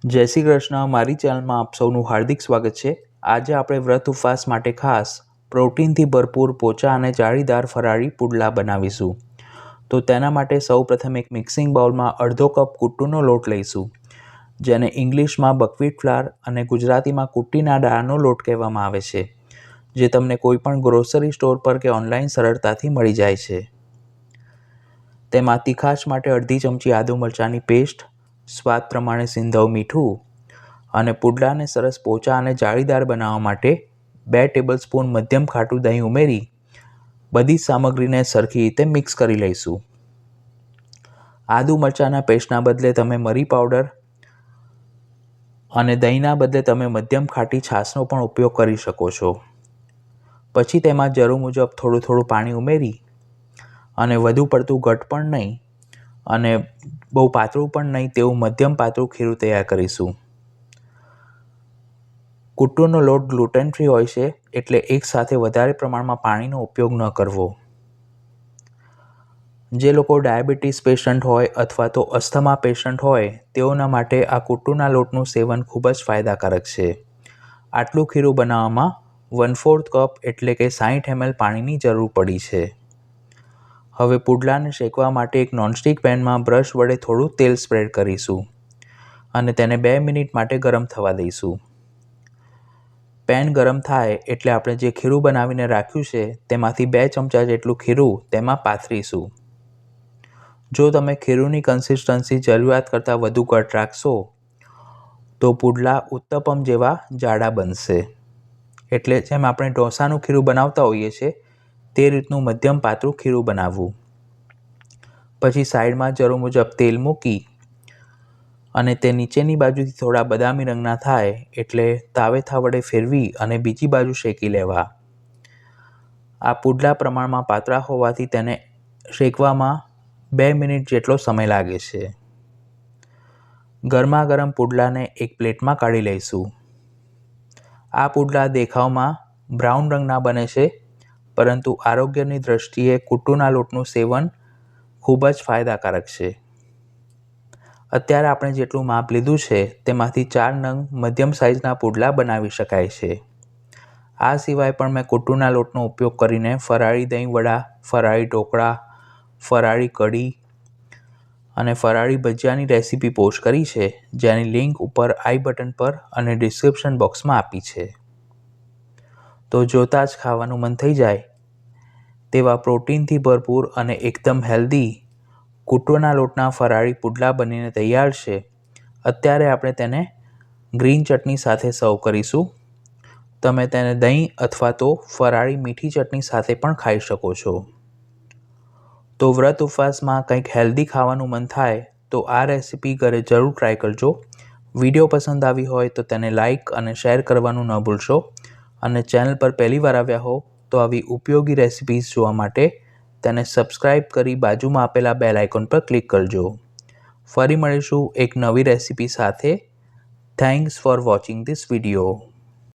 જય શ્રી કૃષ્ણ. મારી ચેનલમાં આપ સૌનું હાર્દિક સ્વાગત છે. આજે આપણે વ્રત ઉપવાસ માટે ખાસ પ્રોટીનથી ભરપૂર પોચા અને જાળીદાર ફરાળી પુડલા બનાવીશું. તો તેના માટે સૌપ્રથમ એક મિક્સિંગ બાઉલમાં અડધો કપ કુટ્ટુનો લોટ લઈશું, જેને ઇંગ્લિશમાં બકવ્હીટ ફ્લાર અને ગુજરાતીમાં કુટ્ટીના દાળનો લોટ કહેવામાં આવે છે, જે તમને કોઈપણ ગ્રોસરી સ્ટોર પર કે ઓનલાઈન સરળતાથી મળી જાય છે. તેમાં તીખાશ માટે અડધી ચમચી આદુ મરચાંની પેસ્ટ, સ્વાદ પ્રમાણે સિંધવ મીઠું અને પુડલાને સરસ પોચા અને જાળીદાર બનાવવા માટે 2 ટેબલસ્પૂન મધ્યમ ખાટું દહીં ઉમેરી બધી સામગ્રીને સરખી રીતે મિક્સ કરી લઈશું. આદુ મરચાંના પેસ્ટના બદલે તમે મરી પાવડર અને દહીંના બદલે તમે મધ્યમ ખાટી છાશનો પણ ઉપયોગ કરી શકો છો. પછી તેમાં જરૂર મુજબ થોડું પાણી ઉમેરી અને વધુ પડતું ઘટ પણ નહીં અને બહુ પાતળું પણ નહીં તેવું મધ્યમ પાતળું ખીરું તૈયાર કરીશું. કુટ્ટુનો લોટ ગ્લુટેન ફ્રી હોય છે, એટલે એકસાથે વધારે પ્રમાણમાં પાણીનો ઉપયોગ ન કરવો. જે લોકો ડાયાબિટીસ પેશન્ટ હોય અથવા તો અસ્થમા પેશન્ટ હોય તેઓના માટે આ કુટ્ટુના લોટનું સેવન ખૂબ જ ફાયદાકારક છે. આટલું ખીરું બનાવવામાં 1/4 કપ એટલે કે 60 ml પાણીની જરૂર પડી છે. હવે પુડલાને શેકવા માટે એક નોનસ્ટિક પેનમાં બ્રશ વડે થોડું તેલ સ્પ્રેડ કરીશું અને તેને 2 મિનિટ માટે ગરમ થવા દઈશું. પેન ગરમ થાય એટલે આપણે જે ખીરું બનાવીને રાખ્યું છે તેમાંથી 2 ચમચા જેટલું ખીરું તેમાં પાથરીશું. જો તમે ખીરુંની કન્સિસ્ટન્સી જરૂરિયાત કરતાં વધુ ઘટ રાખશો તો પુડલા ઉત્તપમ જેવા જાડા બનશે. એટલે જેમ આપણે ઢોસાનું ખીરું બનાવતા હોઈએ છીએ તે રીતનું મધ્યમ પાતળું ખીરું બનાવવું. પછી સાઈડમાં જરૂર મુજબ તેલ મૂકી અને તે નીચેની બાજુથી થોડા બદામી રંગના થાય એટલે તાવેથા વડે ફેરવી અને બીજી બાજુ શેકી લેવા. આ પુડલા પ્રમાણમાં પાતળા હોવાથી તેને શેકવામાં 2 મિનિટ જેટલો સમય લાગે છે. ગરમા ગરમ પુડલાને એક પ્લેટમાં કાઢી લઈશું. આ પુડલા દેખાવમાં બ્રાઉન રંગના બને છે, પરંતુ આરોગ્યની દ્રષ્ટિએ કુટ્ટુના લોટનું સેવન ખૂબ જ ફાયદાકારક છે. અત્યારે આપણે જેટલું માપ લીધું છે તેમાંથી 4 નંગ મધ્યમ સાઇઝના પુડલા બનાવી શકાય છે. આ સિવાય પણ મેં કુટ્ટુના લોટનો ઉપયોગ કરીને ફરાળી દહીં વડા, ફરાળી ઢોકળા, ફરાળી કઢી અને ફરાળી ભજીયાની રેસીપી પોસ્ટ કરી છે, જેની લિંક ઉપર આઈ બટન પર અને ડિસ્ક્રિપ્શન બોક્સમાં આપી છે. તો જોતાં જ ખાવાનું મન થઈ જાય તેવા પ્રોટીનથી ભરપૂર અને એકદમ હેલ્ધી કુટ્ટુના લોટના ફરાળી પુડલા બનીને તૈયાર છે. અત્યારે આપણે તેને ગ્રીન ચટણી સાથે સર્વ કરીશું. તમે તેને દહીં અથવા તો ફરાળી મીઠી ચટણી સાથે પણ ખાઈ શકો છો. તો વ્રત ઉપવાસમાં કંઈક હેલ્ધી ખાવાનું મન થાય તો આ રેસીપી ઘરે જરૂર ટ્રાય કરજો. વિડીયો પસંદ આવી હોય તો તેને લાઇક અને શેર કરવાનું ન ભૂલશો અને ચેનલ પર પહેલીવાર આવ્યા હો તો આવી ઉપયોગી રેસિપીઝ જોવા માટે તેને સબસ્ક્રાઇબ કરી બાજુમાં આપેલા બેલ આઇકોન પર ક્લિક કરજો. ફરી મળીશું એક નવી રેસીપી સાથે. Thanks for watching this video.